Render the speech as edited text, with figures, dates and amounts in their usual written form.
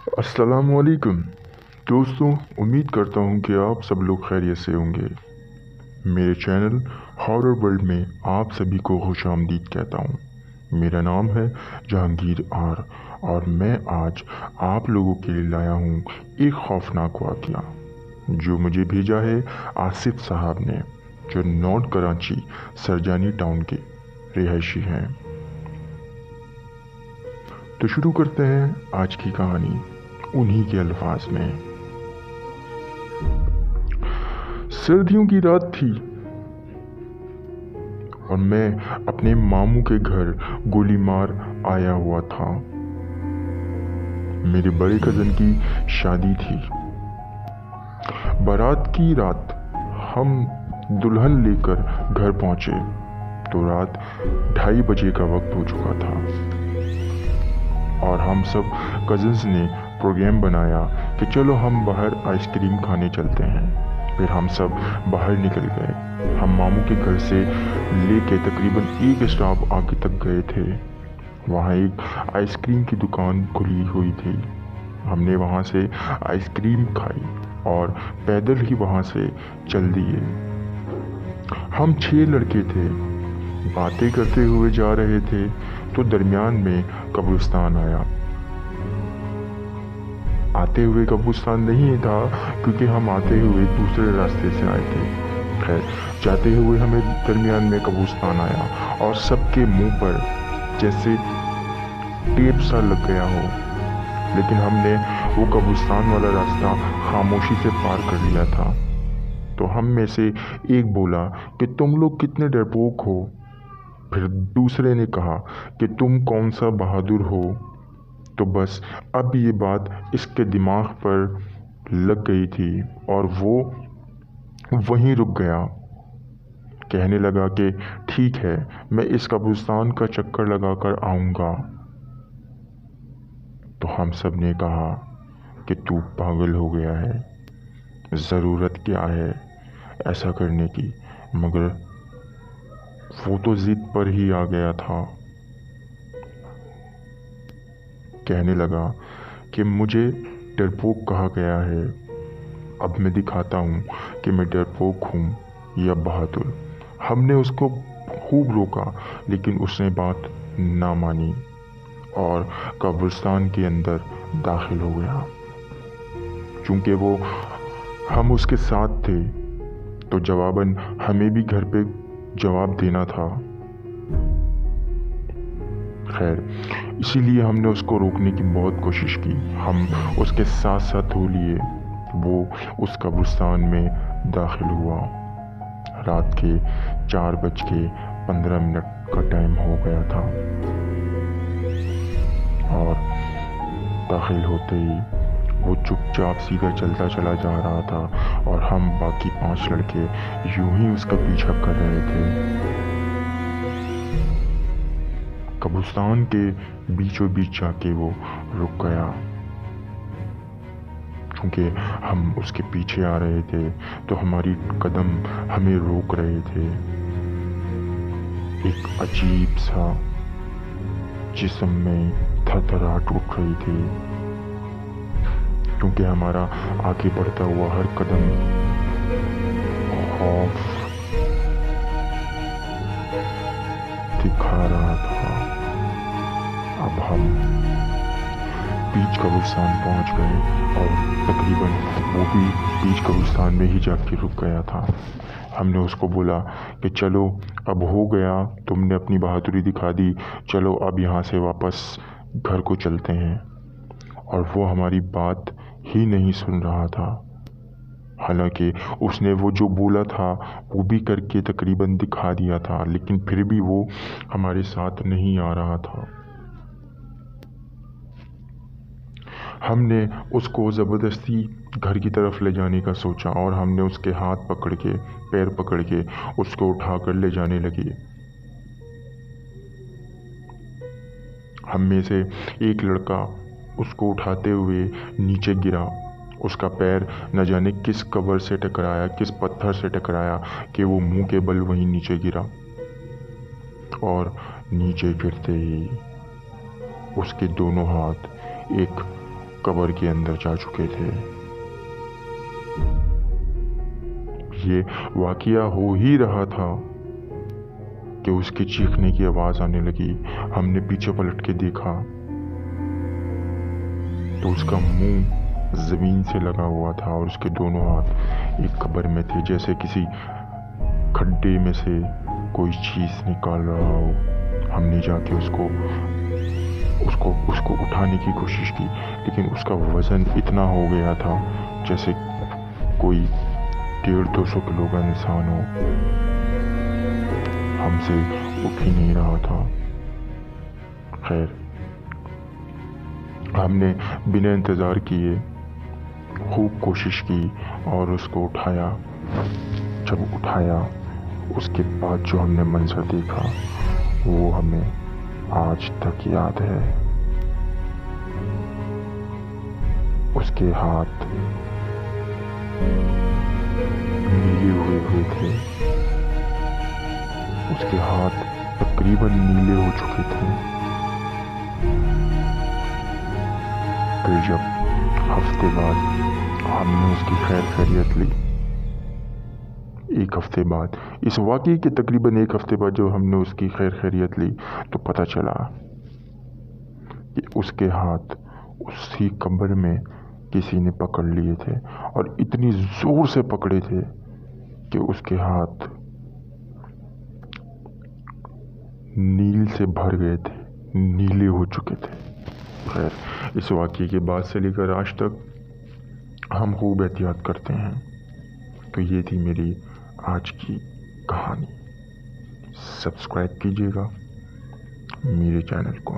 अस्सलामुअलैकुम दोस्तों, उम्मीद करता हूँ कि आप सब लोग खैरियत से होंगे। मेरे चैनल हॉरर वर्ल्ड में आप सभी को खुशामदीद कहता हूँ। मेरा नाम है जहांगीर आर और मैं आज आप लोगों के लिए लाया हूँ एक खौफनाक वाक़या जो मुझे भेजा है आसिफ साहब ने, जो नॉर्थ कराची सरजानी टाउन के रिहायशी हैं। तो शुरू करते हैं आज की कहानी उन्हीं के अल्फाज में। सर्दियों की रात थी और मैं अपने मामू के घर गोली मार आया हुआ था। मेरे बड़े कज़न की शादी थी। बारात की रात हम दुल्हन लेकर घर पहुंचे तो रात 2:30 बजे का वक्त हो चुका था और हम सब कज़न्स ने प्रोग्राम बनाया कि चलो हम बाहर आइसक्रीम खाने चलते हैं। फिर हम सब बाहर निकल गए। हम मामू के घर से लेके तकरीबन एक स्टॉप आगे तक गए थे। वहाँ एक आइसक्रीम की दुकान खुली हुई थी। हमने वहाँ से आइसक्रीम खाई और पैदल ही वहाँ से चल दिए। हम 6 लड़के थे, बातें करते हुए जा रहे थे तो दरमियान में कब्रिस्तान आया। आते हुए कब्रिस्तान नहीं था क्योंकि हम आते हुए दूसरे रास्ते से आए थे। खैर, जाते हुए हमें दरमियान में कब्रिस्तान आया और सबके मुंह पर जैसे टेप सा लग गया हो, लेकिन हमने वो कब्रिस्तान वाला रास्ता खामोशी से पार कर लिया था। तो हम में से एक बोला कि तुम लोग कितने डरपोक हो। फिर दूसरे ने कहा कि तुम कौन सा बहादुर हो। तो बस अब ये बात इसके दिमाग पर लग गई थी और वो वहीं रुक गया। कहने लगा कि ठीक है, मैं इस कब्रिस्तान का चक्कर लगा कर आऊँगा। तो हम सब ने कहा कि तू पागल हो गया है, ज़रूरत क्या है ऐसा करने की। मगर वो तो ज़िद पर ही आ गया था। कहने लगा कि मुझे डरपोक कहा गया है, अब मैं दिखाता हूँ कि मैं डरपोक हूँ या बहादुर। हमने उसको खूब रोका लेकिन उसने बात ना मानी और कब्रिस्तान के अंदर दाखिल हो गया। चूँकि हम उसके साथ थे तो जवाबन हमें भी घर पे जवाब देना था। खैर, इसीलिए हमने उसको रोकने की बहुत कोशिश की। हम उसके साथ साथ हो लिए। वो उस कब्रिस्तान में दाखिल हुआ। रात के 4:15 का टाइम हो गया था और दाखिल होते ही वो चुपचाप सीधा चलता चला जा रहा था और हम बाकी 5 लड़के यूं ही उसका पीछा कर रहे थे। कब्रिस्तान के बीचों बीच जाके वो रुक गया। क्योंकि हम उसके पीछे आ रहे थे तो हमारी कदम हमें रोक रहे थे। एक अजीब सा जिस्म में थरथराहट उठ रही थी क्योंकि हमारा आगे बढ़ता हुआ हर कदम खौफ दिखा रहा था। अब हम बीच कब्रिस्तान पहुंच गए और तकरीबन वो भी बीच कब्रिस्तान में ही जाके रुक गया था। हमने उसको बोला कि चलो अब हो गया, तुमने अपनी बहादुरी दिखा दी, चलो अब यहाँ से वापस घर को चलते हैं। और वो हमारी बात ही नहीं सुन रहा था। हालांकि उसने वो जो बोला था वो भी करके तकरीबन दिखा दिया था, लेकिन फिर भी वो हमारे साथ नहीं आ रहा था। हमने उसको ज़बरदस्ती घर की तरफ ले जाने का सोचा और हमने उसके हाथ पकड़ के, पैर पकड़ के उसको उठाकर ले जाने लगे। हम में से एक लड़का उसको उठाते हुए नीचे गिरा। उसका पैर न जाने किस कबर से टकराया, किस पत्थर से टकराया कि वो मुंह के बल वहीं नीचे गिरा। और नीचे गिरते ही उसके दोनों हाथ एक कब्र के अंदर जा चुके थे। ये वाकया हो ही रहा था कि उसके चीखने की आवाज़ आने लगी। हमने पीछे पलट के देखा तो उसका मुंह ज़मीन से लगा हुआ था और उसके दोनों हाथ एक कब्र में थे, जैसे किसी खड्डे में से कोई चीज़ निकाल रहा हो। हमने जाके उसको उठाने की कोशिश की, लेकिन उसका वज़न इतना हो गया था जैसे कोई 150-200 किलो का इंसान हो। हमसे उठ ही नहीं रहा था। खैर, हमने बिना इंतज़ार किए खूब कोशिश की और उसको उठाया। जब उठाया, उसके बाद जो हमने मंजर देखा वो हमें आज तक याद है। उसके हाथ नीले हुए थे। उसके हाथ तकरीबन नीले हो चुके थे। फिर जब हफ्ते बाद हमने उसकी खैरियत ली, एक हफ्ते बाद, इस वाक़ये के तकरीबन एक हफ्ते बाद जब हमने उसकी खैरियत ली तो पता चला कि उसके हाथ उसी कब्र में किसी ने पकड़ लिए थे और इतनी ज़ोर से पकड़े थे कि उसके हाथ नील से भर गए थे, नीले हो चुके थे। खैर, इस वाक़ये के बाद से लेकर आज तक हम खूब एहतियात करते हैं। तो ये थी मेरी आज की कहानी। सब्सक्राइब कीजिएगा मेरे चैनल को।